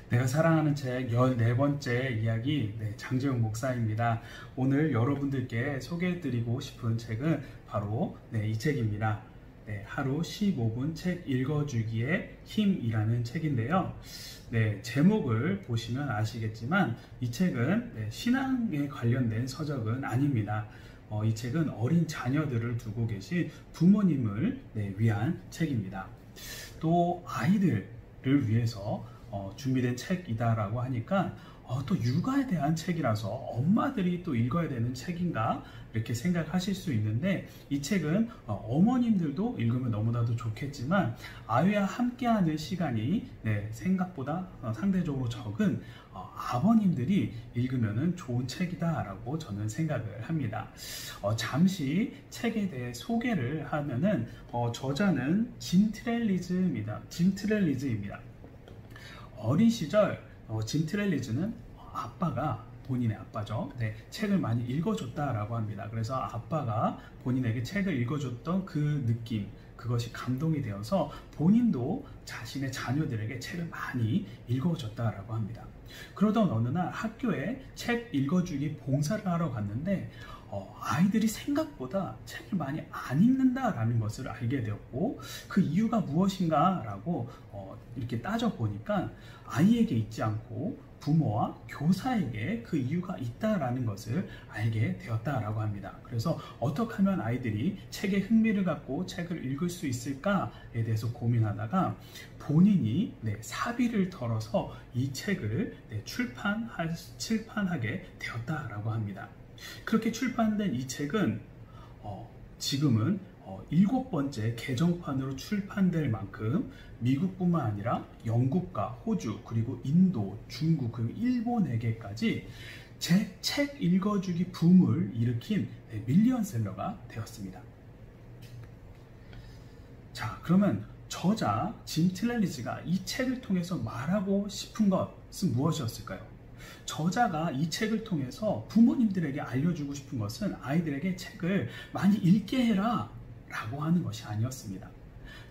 내가 사랑하는 책 14번째 이야기, 장재용 목사입니다. 오늘 여러분들께 소개해드리고 싶은 책은 바로 이 책입니다. 하루 15분 책 읽어주기의 힘이라는 책인데요. 제목을 보시면 아시겠지만 이 책은 신앙에 관련된 서적은 아닙니다. 이 책은 어린 자녀들을 두고 계신 부모님을 위한 책입니다. 또 아이들을 위해서 준비된 책이다라고 하니까 또 육아에 대한 책이라서 엄마들이 또 읽어야 되는 책인가 이렇게 생각하실 수 있는데, 이 책은 어머님들도 읽으면 너무나도 좋겠지만 아이와 함께하는 시간이 생각보다 상대적으로 적은 아버님들이 읽으면 좋은 책이다라고 저는 생각을 합니다. 잠시 책에 대해 소개를 하면은 저자는 짐 트렐리즈입니다. 어린 시절 짐 트렐리즈는 본인의 아빠죠. 책을 많이 읽어줬다라고 합니다. 그래서 아빠가 본인에게 책을 읽어줬던 그 느낌, 그것이 감동이 되어서 본인도 자신의 자녀들에게 책을 많이 읽어줬다라고 합니다. 그러던 어느 날 학교에 책 읽어주기 봉사를 하러 갔는데 아이들이 생각보다 책을 많이 안 읽는다라는 것을 알게 되었고, 그 이유가 무엇인가 라고 이렇게 따져보니까 아이에게 있지 않고 부모와 교사에게 그 이유가 있다라는 것을 알게 되었다라고 합니다. 그래서 어떻게 하면 아이들이 책에 흥미를 갖고 책을 읽을 수 있을까에 대해서 고민하다가 본인이 사비를 털어서 이 책을 출판하게 되었다라고 합니다. 그렇게 출판된 이 책은 지금은 7번째 개정판으로 출판될 만큼 미국뿐만 아니라 영국과 호주, 그리고 인도, 중국, 그리고 일본에게까지 책 읽어주기 붐을 일으킨 밀리언셀러가 되었습니다. 자, 그러면 저자 짐 트렐리즈가 이 책을 통해서 말하고 싶은 것은 무엇이었을까요? 저자가 이 책을 통해서 부모님들에게 알려주고 싶은 것은 아이들에게 책을 많이 읽게 해라 라고 하는 것이 아니었습니다.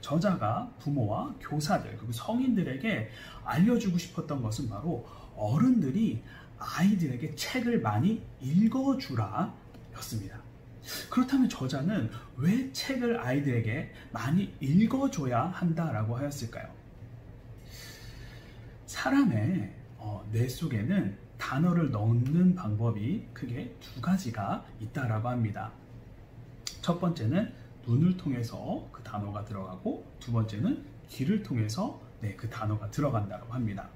저자가 부모와 교사들 그리고 성인들에게 알려주고 싶었던 것은 바로 어른들이 아이들에게 책을 많이 읽어주라 였습니다. 그렇다면 저자는 왜 책을 아이들에게 많이 읽어줘야 한다라고 하였을까요? 사람의 뇌 속에는 단어를 넣는 방법이 크게 두 가지가 있다라고 합니다. 첫 번째는 눈을 통해서 그 단어가 들어가고, 두 번째는 귀를 통해서 그 단어가 들어간다고 합니다.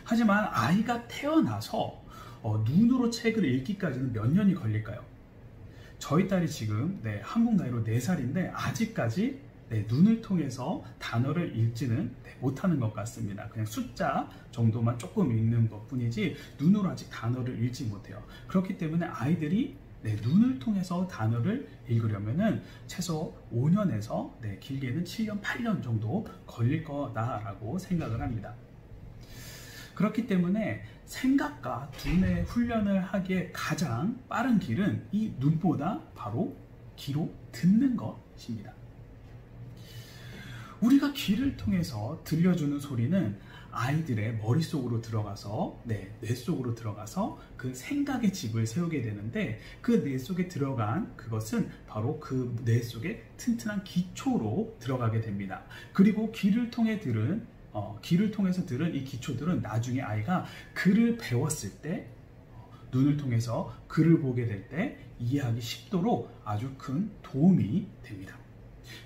하지만 아이가 태어나서 눈으로 책을 읽기까지는 몇 년이 걸릴까요? 저희 딸이 지금 한국 나이로 4살인데 아직까지 눈을 통해서 단어를 읽지는 못하는 것 같습니다. 그냥 숫자 정도만 조금 읽는 것 뿐이지 눈으로 아직 단어를 읽지 못해요. 그렇기 때문에 아이들이 눈을 통해서 단어를 읽으려면은 최소 5년에서 길게는 7년, 8년 정도 걸릴 거다라고 생각을 합니다. 그렇기 때문에 생각과 두뇌 훈련을 하기에 가장 빠른 길은 이 눈보다 바로 귀로 듣는 것입니다. 우리가 귀를 통해서 들려주는 소리는 아이들의 머릿속으로 들어가서 뇌 속으로 들어가서 그 생각의 집을 세우게 되는데, 그 뇌 속에 들어간 그것은 바로 그 뇌 속에 튼튼한 기초로 들어가게 됩니다. 그리고 귀를 통해서 들은 이 기초들은 나중에 아이가 글을 배웠을 때, 눈을 통해서 글을 보게 될 때 이해하기 쉽도록 아주 큰 도움이 됩니다.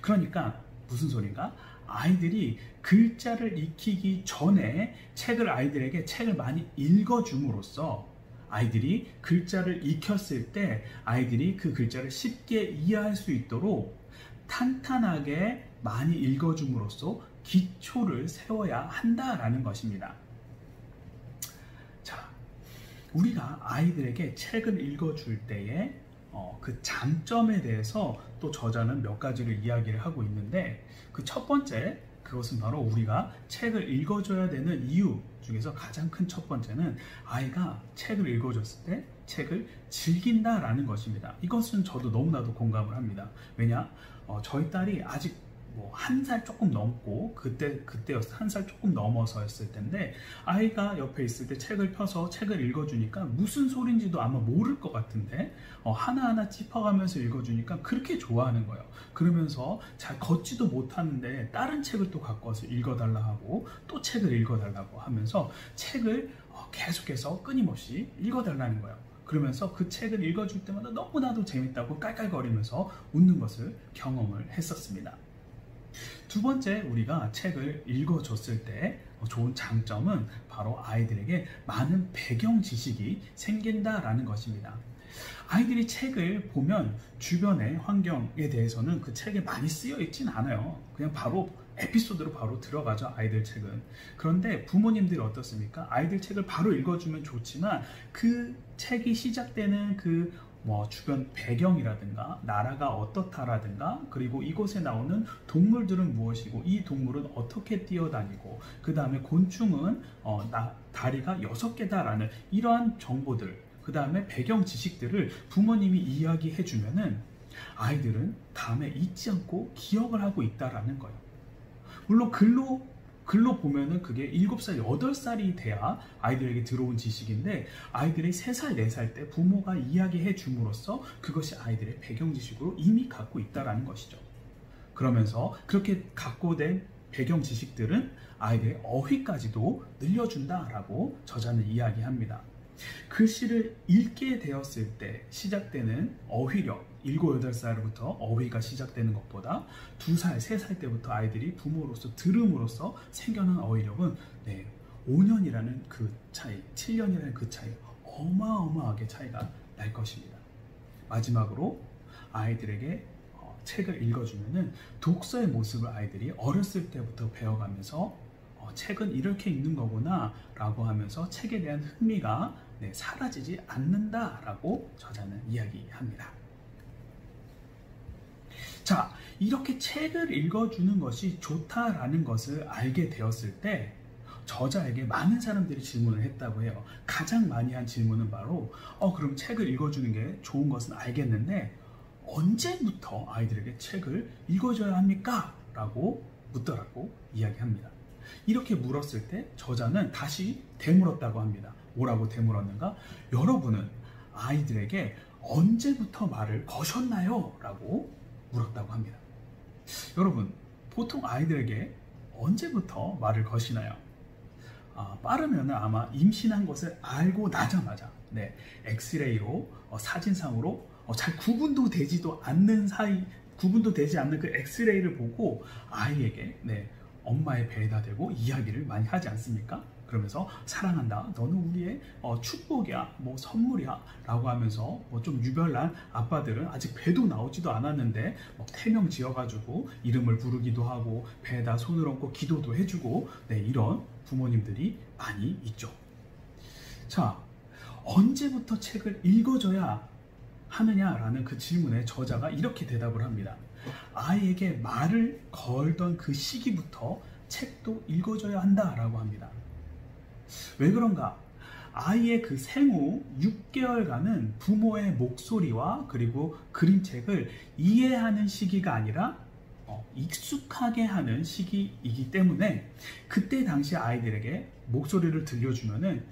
그러니까 무슨 소린가? 아이들이 글자를 익히기 전에 아이들에게 책을 많이 읽어줌으로써 아이들이 글자를 익혔을 때 아이들이 그 글자를 쉽게 이해할 수 있도록 탄탄하게 많이 읽어줌으로써 기초를 세워야 한다라는 것입니다. 자, 우리가 아이들에게 책을 읽어줄 때에 그 장점에 대해서 또 저자는 몇 가지를 이야기를 하고 있는데, 그 첫 번째, 그것은 바로 우리가 책을 읽어줘야 되는 이유 중에서 가장 큰 첫 번째는 아이가 책을 읽어줬을 때 책을 즐긴다라는 것입니다. 이것은 저도 너무나도 공감을 합니다. 왜냐? 저희 딸이 아직 뭐 1살 조금 넘고 그때였어. 1살 조금 넘어서였을 텐데 아이가 옆에 있을 때 책을 펴서 책을 읽어주니까 무슨 소린지도 아마 모를 것 같은데 하나하나 짚어가면서 읽어주니까 그렇게 좋아하는 거예요. 그러면서 잘 걷지도 못하는데 다른 책을 또 갖고 와서 읽어달라 하고 또 책을 읽어달라고 하면서 책을 계속해서 끊임없이 읽어달라는 거예요. 그러면서 그 책을 읽어줄 때마다 너무나도 재밌다고 깔깔거리면서 웃는 것을 경험을 했었습니다. 두 번째, 우리가 책을 읽어줬을 때 좋은 장점은 바로 아이들에게 많은 배경 지식이 생긴다라는 것입니다. 아이들이 책을 보면 주변의 환경에 대해서는 그 책에 많이 쓰여 있진 않아요. 그냥 바로 에피소드로 바로 들어가죠, 아이들 책은. 그런데 부모님들이 어떻습니까? 아이들 책을 바로 읽어주면 좋지만 그 책이 시작되는 그 주변 배경이라든가 나라가 어떻다라든가 그리고 이곳에 나오는 동물들은 무엇이고 이 동물은 어떻게 뛰어다니고 그 다음에 곤충은 다리가 6개다라는 이러한 정보들, 그 다음에 배경 지식들을 부모님이 이야기해 주면은 아이들은 다음에 잊지 않고 기억을 하고 있다라는 거예요. 물론 글로 보면은 그게 7살, 8살이 돼야 아이들에게 들어온 지식인데 아이들이 3살, 4살 때 부모가 이야기해 줌으로써 그것이 아이들의 배경 지식으로 이미 갖고 있다라는 것이죠. 그러면서 그렇게 갖고 된 배경 지식들은 아이들의 어휘까지도 늘려준다라고 저자는 이야기합니다. 글씨를 읽게 되었을 때 시작되는 어휘력, 7, 8살부터 어휘가 시작되는 것보다 2살, 3살 때부터 아이들이 부모로서 들음으로써 생겨난 어휘력은 5년이라는 그 차이, 7년이라는 그 차이, 어마어마하게 차이가 날 것입니다. 마지막으로 아이들에게 책을 읽어주면은 독서의 모습을 아이들이 어렸을 때부터 배워가면서 책은 이렇게 읽는 거구나 라고 하면서 책에 대한 흥미가 사라지지 않는다라고 저자는 이야기합니다. 자, 이렇게 책을 읽어주는 것이 좋다라는 것을 알게 되었을 때 저자에게 많은 사람들이 질문을 했다고 해요. 가장 많이 한 질문은 바로 그럼 책을 읽어주는 게 좋은 것은 알겠는데 언제부터 아이들에게 책을 읽어줘야 합니까? 라고 묻더라고 이야기합니다. 이렇게 물었을 때 저자는 다시 되물었다고 합니다. 뭐라고 되물었는가? 여러분은 아이들에게 언제부터 말을 거셨나요? 라고 물었다고 합니다. 여러분, 보통 아이들에게 언제부터 말을 거시나요? 빠르면 아마 임신한 것을 알고 나자마자 엑스레이로 사진상으로 잘 구분도 되지 않는 그 엑스레이를 보고 아이에게 엄마의 배에다 대고 이야기를 많이 하지 않습니까? 그러면서 사랑한다, 너는 우리의 축복이야, 선물이야 라고 하면서 좀 유별난 아빠들은 아직 배도 나오지도 않았는데 태명 지어가지고 이름을 부르기도 하고 배에다 손을 얹고 기도도 해주고 이런 부모님들이 많이 있죠. 자, 언제부터 책을 읽어줘야 하느냐라는 그 질문에 저자가 이렇게 대답을 합니다. 아이에게 말을 걸던 그 시기부터 책도 읽어줘야 한다라고 합니다. 왜 그런가? 아이의 그 생후 6개월간은 부모의 목소리와 그리고 그림책을 이해하는 시기가 아니라 익숙하게 하는 시기이기 때문에 그때 당시 아이들에게 목소리를 들려주면은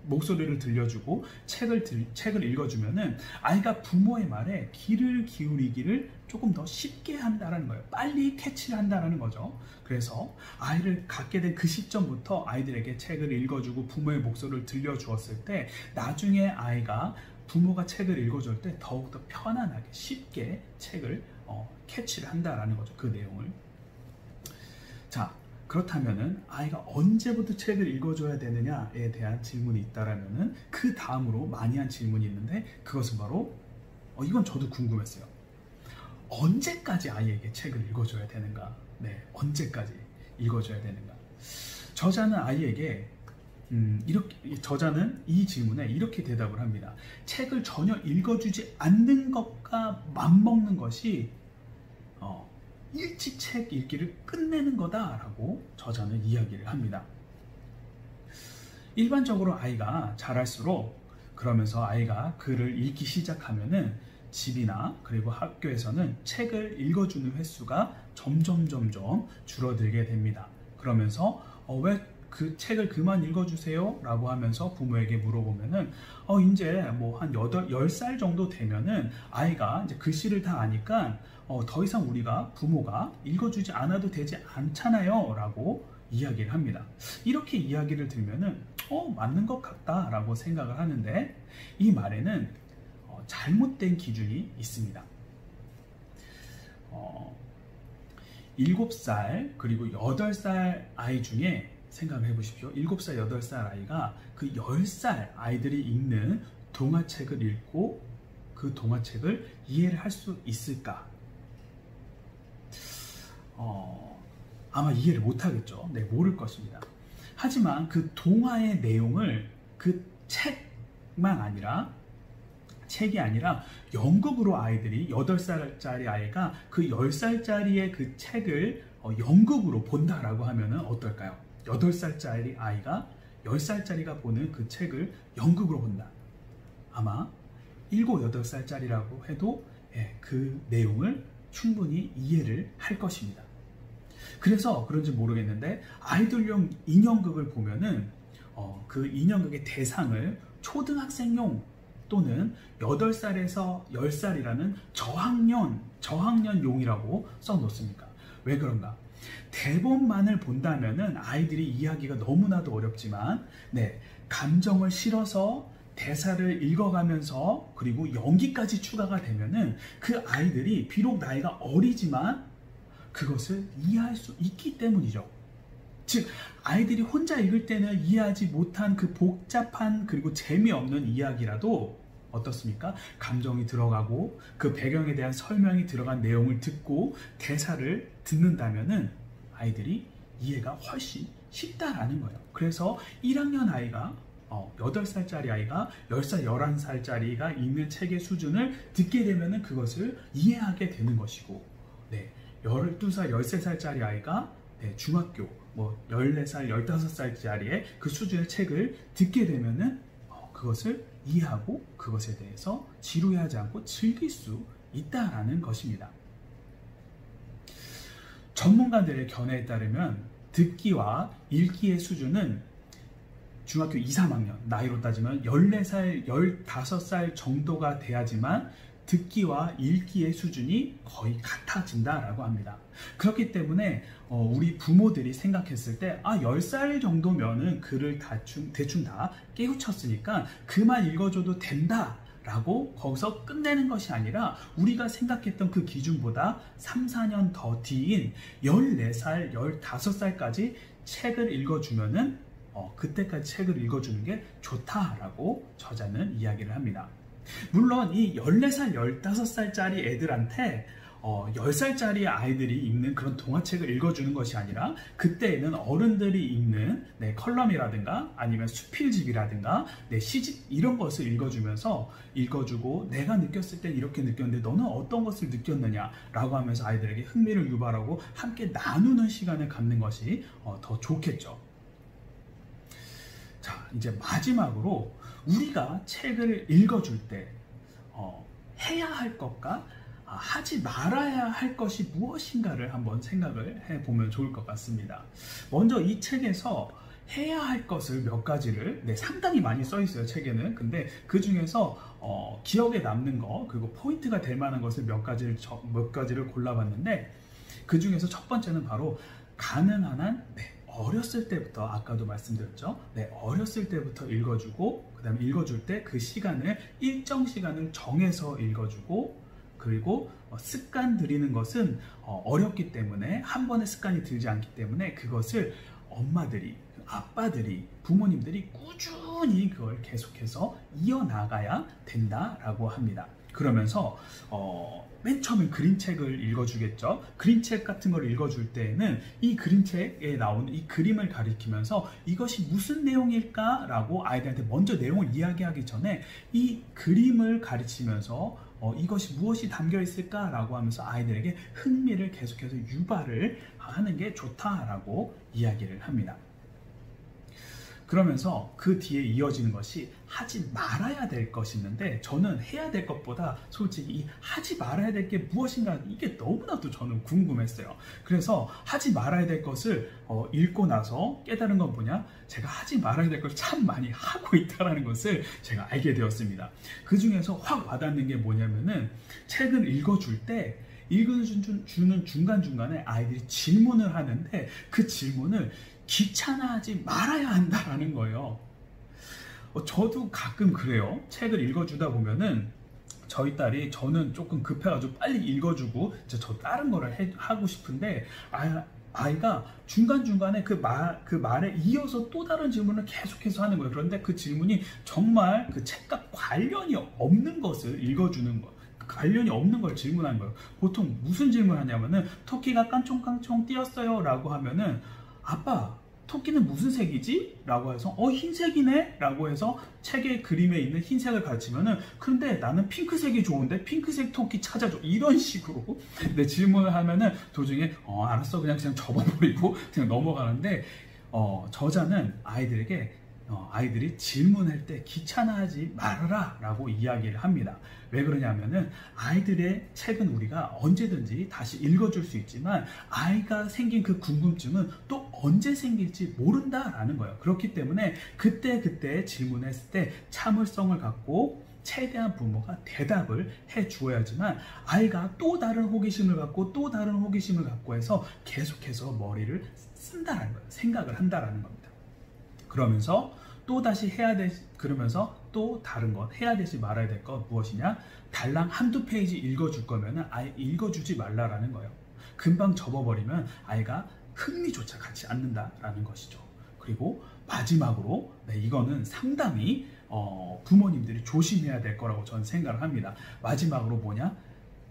목소리를 들려주고 책을 읽어주면은 아이가 부모의 말에 귀를 기울이기를 조금 더 쉽게 한다는 거예요. 빨리 캐치를 한다는 거죠. 그래서 아이를 갖게 된 그 시점부터 아이들에게 책을 읽어주고 부모의 목소리를 들려주었을 때 나중에 아이가 부모가 책을 읽어줄 때 더욱더 편안하게 쉽게 책을 캐치를 한다라는 거죠. 그 내용을. 자, 그렇다면은 아이가 언제부터 책을 읽어줘야 되느냐에 대한 질문이 있다라면은 그 다음으로 많이 한 질문이 있는데 그것은 바로 이건 저도 궁금했어요. 언제까지 아이에게 책을 읽어줘야 되는가? 언제까지 읽어줘야 되는가? 저자는 아이에게 저자는 이 질문에 이렇게 대답을 합니다. 책을 전혀 읽어주지 않는 것과 맞먹는 것이 일찍 책 읽기를 끝내는 거다라고 저자는 이야기를 합니다. 일반적으로 아이가 자랄수록 그러면서 아이가 글을 읽기 시작하면은 집이나 그리고 학교에서는 책을 읽어주는 횟수가 점점 줄어들게 됩니다. 그러면서 왜 그 책을 그만 읽어주세요 라고 하면서 부모에게 물어보면은 이제 뭐 한 10살 정도 되면은 아이가 이제 글씨를 다 아니까 더 이상 우리가 부모가 읽어주지 않아도 되지 않잖아요 라고 이야기를 합니다. 이렇게 이야기를 들면은 맞는 것 같다 라고 생각을 하는데, 이 말에는 잘못된 기준이 있습니다. 7살 그리고 8살 아이 중에 생각을 해보십시오. 7살, 8살 아이가 그 10살 아이들이 읽는 동화책을 읽고 그 동화책을 이해를 할 수 있을까? 아마 이해를 못하겠죠. 네, 모를 것입니다. 하지만 그 동화의 내용을 그 책이 아니라 연극으로 아이들이 8살짜리 아이가 그 10살짜리의 그 책을 연극으로 본다라고 하면은 어떨까요? 8살짜리 아이가 10살짜리가 보는 그 책을 연극으로 본다. 아마 7, 8살짜리라고 해도 그 내용을 충분히 이해를 할 것입니다. 그래서 그런지 모르겠는데 아이돌용 인형극을 보면은 그 인형극의 대상을 초등학생용 또는 8살에서 10살이라는 저학년용이라고 써놓습니까? 왜 그런가? 대본만을 본다면은 아이들이 이해하기가 너무나도 어렵지만, 감정을 실어서 대사를 읽어가면서 그리고 연기까지 추가가 되면은 그 아이들이 비록 나이가 어리지만 그것을 이해할 수 있기 때문이죠. 즉, 아이들이 혼자 읽을 때는 이해하지 못한 그 복잡한 그리고 재미없는 이야기라도 어떻습니까? 감정이 들어가고 그 배경에 대한 설명이 들어간 내용을 듣고 대사를 듣는다면은 아이들이 이해가 훨씬 쉽다라는 거예요. 그래서 1학년 아이가 8살짜리 아이가 10살, 11살짜리가 읽는 책의 수준을 듣게 되면은 그것을 이해하게 되는 것이고, 12살, 13살짜리 아이가 중학교 14살, 15살짜리의 그 수준의 책을 듣게 되면은 그것을 이해하고 그것에 대해서 지루해하지 않고 즐길 수 있다라는 것입니다. 전문가들의 견해에 따르면 듣기와 읽기의 수준은 중학교 2, 3학년, 나이로 따지면 14살, 15살 정도가 돼야지만 듣기와 읽기의 수준이 거의 같아진다라고 합니다. 그렇기 때문에 우리 부모들이 생각했을 때 10살 정도면은 글을 대충 다 깨우쳤으니까 그만 읽어줘도 된다 라고 거기서 끝내는 것이 아니라 우리가 생각했던 그 기준보다 3, 4년 더 뒤인 14살, 15살까지 책을 읽어주면은 그때까지 책을 읽어주는 게 좋다라고 저자는 이야기를 합니다. 물론 이 14살, 15살짜리 애들한테 10살짜리 아이들이 읽는 그런 동화책을 읽어주는 것이 아니라 그때에는 어른들이 읽는 컬럼이라든가 아니면 수필집이라든가 시집 이런 것을 읽어주고 내가 느꼈을 땐 이렇게 느꼈는데 너는 어떤 것을 느꼈느냐 라고 하면서 아이들에게 흥미를 유발하고 함께 나누는 시간을 갖는 것이 더 좋겠죠. 자, 이제 마지막으로 우리가 책을 읽어줄 때 해야 할 것과 하지 말아야 할 것이 무엇인가를 한번 생각을 해보면 좋을 것 같습니다. 먼저 이 책에서 해야 할 것을 몇 가지를 상당히 많이 써 있어요, 책에는. 근데 그 중에서 기억에 남는 거 그리고 포인트가 될 만한 것을 몇 가지를 골라봤는데, 그 중에서 첫 번째는 바로 가능한 한 어렸을 때부터, 아까도 말씀드렸죠. 어렸을 때부터 읽어주고, 그 다음에 읽어줄 때 그 시간을, 일정 시간을 정해서 읽어주고, 그리고 습관 들이는 것은 어렵기 때문에, 한 번에 습관이 들지 않기 때문에 그것을 엄마들이, 아빠들이, 부모님들이 꾸준히 그걸 계속해서 이어나가야 된다라고 합니다. 그러면서 맨 처음에 그림책을 읽어주겠죠. 그림책 같은 걸 읽어줄 때에는 이 그림책에 나오는 이 그림을 가리키면서 이것이 무슨 내용일까? 라고 아이들한테 먼저 내용을 이야기하기 전에 이 그림을 가르치면서 이것이 무엇이 담겨 있을까? 라고 하면서 아이들에게 흥미를 계속해서 유발을 하는 게 좋다라고 이야기를 합니다. 그러면서 그 뒤에 이어지는 것이 하지 말아야 될 것이 있는데, 저는 해야 될 것보다 솔직히 이 하지 말아야 될 게 무엇인가, 이게 너무나도 저는 궁금했어요. 그래서 하지 말아야 될 것을 읽고 나서 깨달은 건 뭐냐, 제가 하지 말아야 될 걸 참 많이 하고 있다는 것을 제가 알게 되었습니다. 그 중에서 확 와닿는 게 뭐냐면은, 책을 읽어줄 때 읽어주는 중간중간에 아이들이 질문을 하는데, 그 질문을 귀찮아하지 말아야 한다라는 거예요. 저도 가끔 그래요. 책을 읽어주다 보면은 저희 딸이, 저는 조금 급해가지고 빨리 읽어주고 저 다른 거를 하고 싶은데, 아이가 중간중간에 그 말에 이어서 또 다른 질문을 계속해서 하는 거예요. 그런데 그 질문이 정말 그 책과 관련이 없는 것을 읽어주는 거예요. 관련이 없는 걸 질문하는 거예요. 보통 무슨 질문을 하냐면은, 토끼가 깡총깡총 뛰었어요 라고 하면은, 아빠, 토끼는 무슨 색이지? 라고 해서 흰색이네? 라고 해서 책의 그림에 있는 흰색을 가르치면은, 근데 나는 핑크색이 좋은데 핑크색 토끼 찾아줘, 이런 식으로 내 질문을 하면은 도중에 알았어 그냥 접어버리고 그냥 넘어가는데, 저자는 아이들에게 아이들이 질문할 때 귀찮아하지 말아라 라고 이야기를 합니다. 왜 그러냐면은, 아이들의 책은 우리가 언제든지 다시 읽어줄 수 있지만, 아이가 생긴 그 궁금증은 또 언제 생길지 모른다라는 거예요. 그렇기 때문에 그때 질문했을 때 참을성을 갖고 최대한 부모가 대답을 해 주어야지만, 아이가 또 다른 호기심을 갖고 해서 계속해서 머리를 쓴다라는 거예요. 생각을 한다라는 겁니다. 그러면서 또 다른 것, 해야 되지 말아야 될 것 무엇이냐? 달랑 한두 페이지 읽어줄 거면은 아예 읽어주지 말라라는 거예요. 금방 접어버리면 아이가 흥미조차 갖지 않는다라는 것이죠. 그리고 마지막으로, 이거는 상당히 부모님들이 조심해야 될 거라고 저는 생각을 합니다. 마지막으로 뭐냐?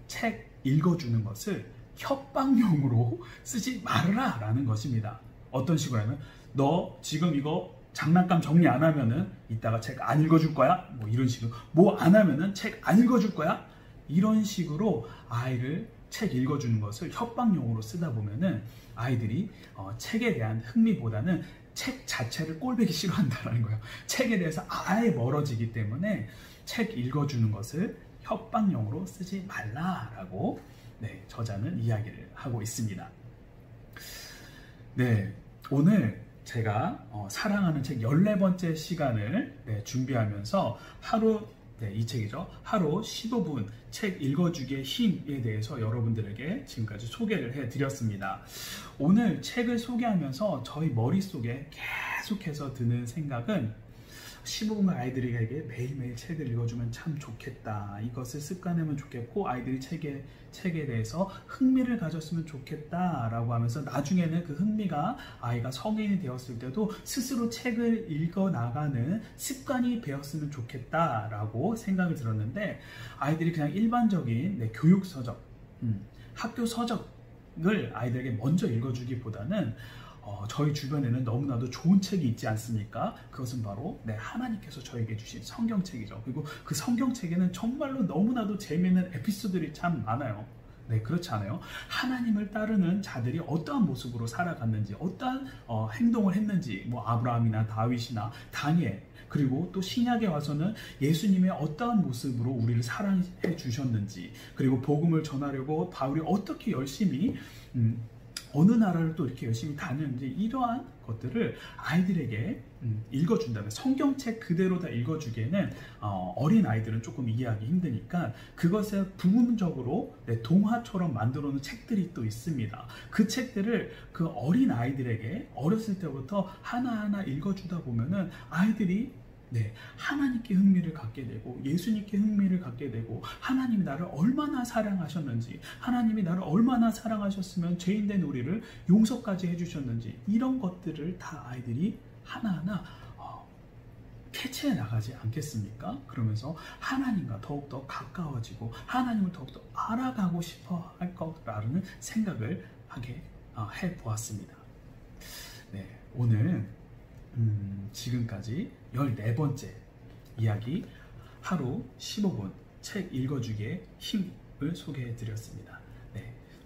책 읽어주는 것을 협박용으로 쓰지 말아라 라는 것입니다. 어떤 식으로 하면, 너 지금 이거 장난감 정리 안 하면은 이따가 책 안 읽어줄 거야? 뭐 이런 식으로, 뭐 안 하면은 책 안 읽어줄 거야? 이런 식으로 아이를 책 읽어주는 것을 협박용으로 쓰다 보면은 아이들이 책에 대한 흥미보다는 책 자체를 꼴보기 싫어한다는 거예요. 책에 대해서 아예 멀어지기 때문에 책 읽어주는 것을 협박용으로 쓰지 말라라고 저자는 이야기를 하고 있습니다. 오늘 제가 사랑하는 책 14번째 시간을 준비하면서 이 책이죠. 하루 15분 책 읽어주기의 힘에 대해서 여러분들에게 지금까지 소개를 해드렸습니다. 오늘 책을 소개하면서 저희 머릿속에 계속해서 드는 생각은, 15분간 아이들에게 매일매일 책을 읽어주면 참 좋겠다. 이것을 습관하면 좋겠고, 아이들이 책에 대해서 흥미를 가졌으면 좋겠다 라고 하면서, 나중에는 그 흥미가 아이가 성인이 되었을 때도 스스로 책을 읽어 나가는 습관이 되었으면 좋겠다 라고 생각을 들었는데, 아이들이 그냥 일반적인 교육 서적, 학교 서적을 아이들에게 먼저 읽어주기보다는 저희 주변에는 너무나도 좋은 책이 있지 않습니까? 그것은 바로 하나님께서 저에게 주신 성경책이죠. 그리고 그 성경책에는 정말로 너무나도 재미있는 에피소드들이 참 많아요. 그렇지 않아요? 하나님을 따르는 자들이 어떠한 모습으로 살아갔는지, 어떠한 행동을 했는지, 아브라함이나 다윗이나 다니엘, 그리고 또 신약에 와서는 예수님의 어떠한 모습으로 우리를 사랑해 주셨는지, 그리고 복음을 전하려고 바울이 어떻게 열심히 어느 나라를 또 이렇게 열심히 다녔는지, 이러한 것들을 아이들에게 읽어준다면, 성경책 그대로 다 읽어주기에는 어린 아이들은 조금 이해하기 힘드니까 그것을 부분적으로 동화처럼 만들어 놓은 책들이 또 있습니다. 그 책들을 그 어린 아이들에게 어렸을 때부터 하나하나 읽어주다 보면은 아이들이 하나님께 흥미를 갖게 되고, 예수님께 흥미를 갖게 되고, 하나님이 나를 얼마나 사랑하셨는지, 하나님이 나를 얼마나 사랑하셨으면 죄인된 우리를 용서까지 해주셨는지, 이런 것들을 다 아이들이 하나하나 캐치해 나가지 않겠습니까? 그러면서 하나님과 더욱더 가까워지고 하나님을 더욱더 알아가고 싶어 할 거라는 생각을 하게 해보았습니다. 오늘 지금까지 14번째 이야기, 하루 15분 책 읽어주기의 힘을 소개해 드렸습니다.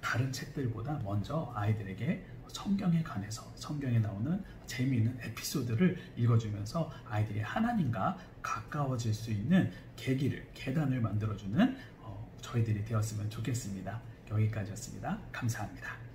다른 책들보다 먼저 아이들에게 성경에 관해서 성경에 나오는 재미있는 에피소드를 읽어주면서 아이들이 하나님과 가까워질 수 있는 계단을 만들어주는 저희들이 되었으면 좋겠습니다. 여기까지였습니다. 감사합니다.